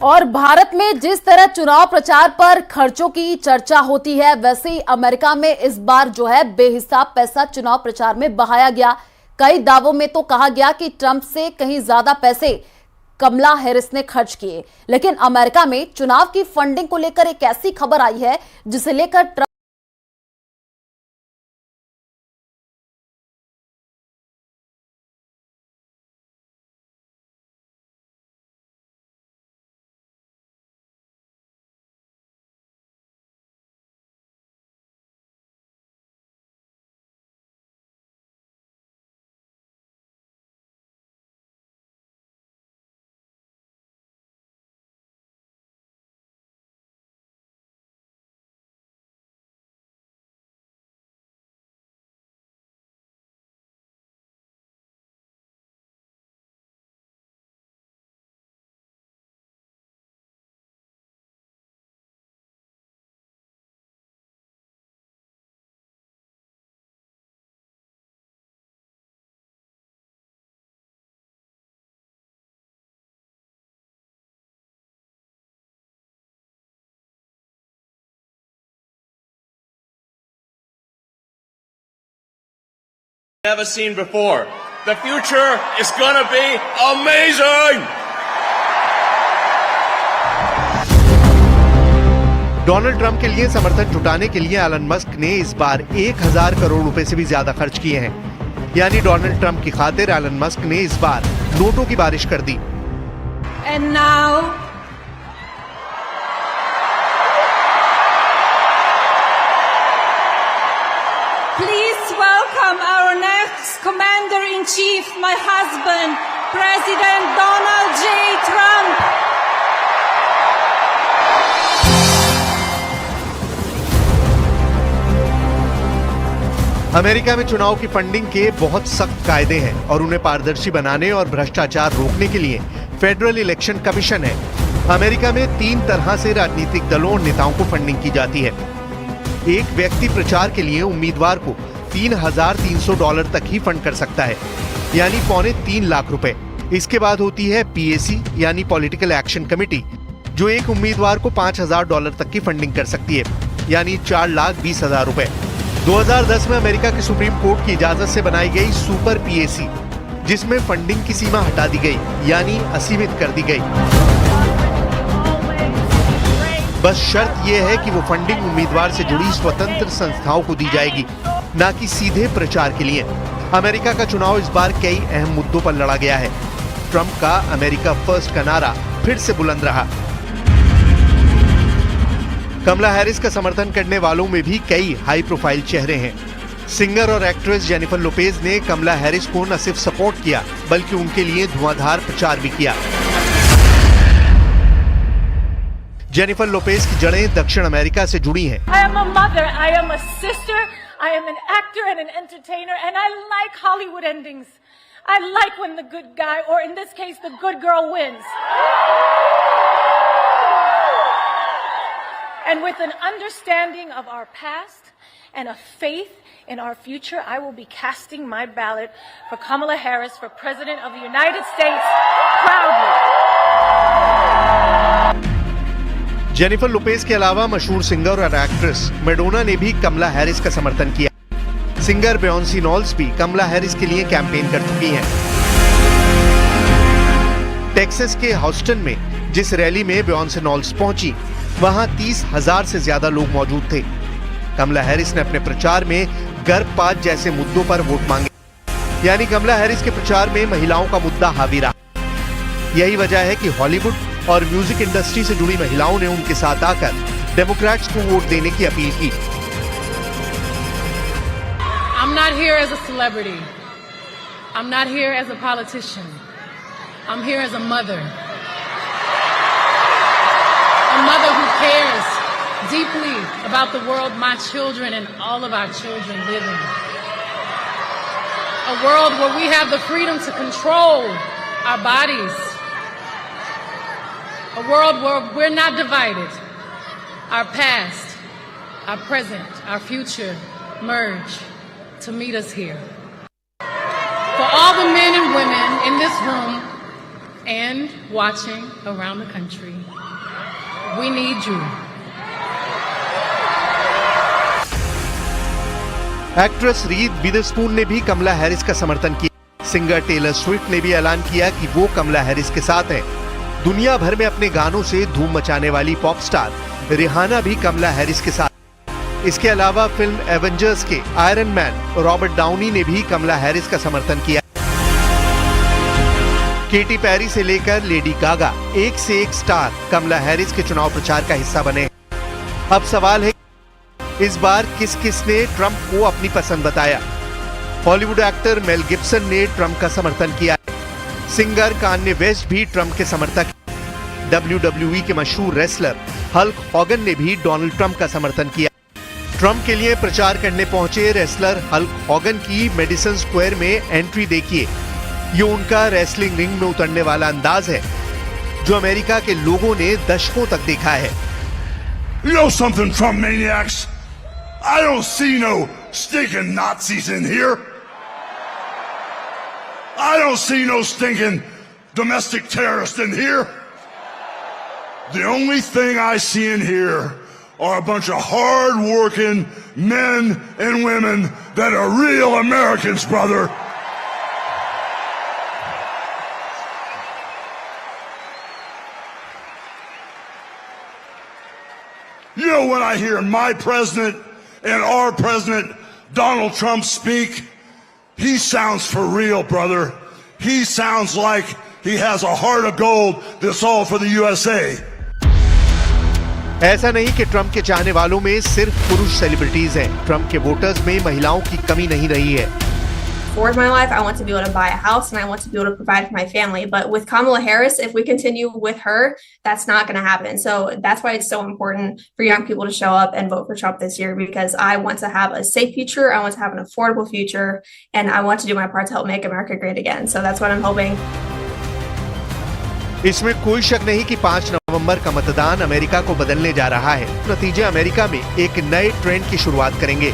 और भारत में जिस तरह चुनाव प्रचार पर खर्चों की चर्चा होती है, वैसे ही अमेरिका में इस बार जो है बेहिसाब पैसा चुनाव प्रचार में बहाया गया। कई दावों में तो कहा गया कि ट्रंप से कहीं ज्यादा पैसे कमला हैरिस ने खर्च किए। लेकिन अमेरिका में चुनाव की फंडिंग को लेकर एक ऐसी खबर आई है जिसे लेकर Trump never seen before. The future is gonna be amazing! Donald Trump के लिए समर्थन जुटाने के लिए एलन मस्क ने इस बार 1000 करोड़ रुपए से भी ज्यादा खर्च किए हैं। यानी डोनाल्ड ट्रंप की खातिर एलन मस्क ने इस बार नोटों की बारिश कर दी। And now, please welcome our next Commander-in-Chief, my husband, President Donald J. Trump. America में चुनाव की फंडिंग के बहुत सख्त कायदे हैं और उन्हें पारदर्शी बनाने और भ्रष्टाचार रोकने के लिए फेडरल इलेक्शन कमीशन है। अमेरिका में 3 तरह से राजनीतिक दलों और नेताओं को फंडिंग की जाती है। एक व्यक्ति प्रचार के लिए उम्मीदवार को $3,300 तक ही फंड कर सकता है, यानी $2.25 लाख रुपए। इसके बाद होती है PAC यानी पॉलिटिकल एक्शन कमेटी, जो एक उम्मीदवार को $5,000 तक की फंडिंग कर सकती है, यानी $4,20,000 रुपए। 2010 में अमेरिका की सुप्रीम कोर्ट की इजाजत से बनाई गई सुपर PAC, जिसमें फंडिंग की सीमा हटा दी गई, यानी असीमित कर दी गई। बस शर्त यह है कि वो फंडिंग उम्मीदवार से जुड़ी स्वतंत्र संस्थाओं को दी जाएगी, न कि सीधे प्रचार के लिए। अमेरिका का चुनाव इस बार कई अहम मुद्दों पर लड़ा गया है। ट्रंप का अमेरिका फर्स्ट का नारा फिर से बुलंद रहा। कमला हैरिस का समर्थन करने वालों में भी कई हाई प्रोफाइल चेहरे हैं। सिंगर और एक्ट्रेस जेनिफर लोपेज ने कमला हैरिस को न सिर्फ सपोर्ट किया, बल्कि उनके लिए धुआंधार प्रचार भी किया। जेनिफर लोपेज की जड़ें दक्षिण अमेरिका से जुड़ी हैं। I am a mother, I am a sister, I am an actor and an entertainer, and I like Hollywood endings. I like when the good guy, or in this case, the good girl wins. And with an understanding of our past and a faith in our future, I will be casting my ballot for Kamala Harris for President of the United States proudly. Jennifer Lopez के अलावा मशहूर singer और actress Madonna ने भी कमला Harris का समर्थन किया। Singer बेयोंसी नॉल्स भी कमला हैरिस के लिए कैंपेन कर चुकी हैं। टेक्सास के ह्यूस्टन में जिस रैली में बेयोंसी नॉल्स पहुंची, वहां 30,000 से ज्यादा लोग मौजूद थे। कमला हैरिस ने अपने प्रचार में गर्भपात जैसे मुद्दों पर वोट मांगे, यानी कमला हैरिस के प्रचार में महिलाओं का मुद्दा हावी रहा। यही वजह है कि हॉलीवुड और म्यूजिक इंडस्ट्री से जुड़ी महिलाओं ने उनके साथ आकर डेमोक्रेट्स को वोट देने की अपील की। I'm not here as a celebrity. I'm not here as a politician. I'm here as a mother. A mother who cares deeply about the world my children and all of our children live in. A world where we have the freedom to control our bodies. A world where we're not divided. Our past, our present, our future merge to meet us here. For all the men and women in this room and watching around the country, we need you. Actress Reese Witherspoon ने भी कमला Harris का समर्थन किया। Singer Taylor Swift ने भी ऐलान किया कि वो कमला हैरिस के साथ हैं। दुनिया भर में अपने गानों से धूम मचाने वाली पॉप स्टार रिहाना भी कमला हैरिस के साथ। इसके अलावा फिल्म एवेंजर्स के आयरन मैन रॉबर्ट डाउनी ने भी कमला हैरिस का समर्थन किया। केटी पेरी से लेकर लेडी गागा, एक से एक स्टार कमला हैरिस के चुनाव प्रचार का हिस्सा बने। अब सवाल है, इस बार किस किस ने ट्रंप को अपनी पसंद बताया? हॉलीवुड एक्टर मेल गिब्सन ने ट्रंप का समर्थन किया। सिंगर कान्ये वेस्ट भी ट्रंप के समर्थक। WWE के मशहूर रेसलर हल्क हॉगन ने भी डोनाल्ड ट्रंप का समर्थन किया। ट्रंप के लिए प्रचार करने पहुंचे रेसलर हल्क हॉगन की मेडिसन स्क्वायर में एंट्री देखिए। ये उनका रेसलिंग रिंग में उतरने वाला अंदाज है, जो अमेरिका के लोगों ने दशकों तक देखा है। You know something, Trump maniacs? I don't see no stinking Nazis in here. I don't see no stinking domestic terrorists in here. The only thing I see in here are a bunch of hard-working men and women that are real Americans, brother. You know, when I hear my president and our president, Donald Trump, speak, he sounds for real, brother. He sounds like he has a heart of gold that's all for the USA. ऐसा नहीं कि Trump के चाहने वालों में सिर्फ पुरुष celebrities हैं। ट्रंप के वोटर्स में महिलाओं की कमी नहीं रही है। For my life, I want to be able to buy a house and I want to be able to provide for my family. But with Kamala Harris, if we continue with her, that's not going to happen. So that's why it's so important for young people to show up and vote for Trump this year, because I want to have a safe future, I want to have an affordable future, and I want to do my part to help make America great again. So that's what I'm hoping. इसमें कोई शक नहीं कि 5 नवंबर का मतदान America को बदलने जा रहा है। नतीजे अमेरिका में एक नए ट्रेंड की शुरुआत करेंगे।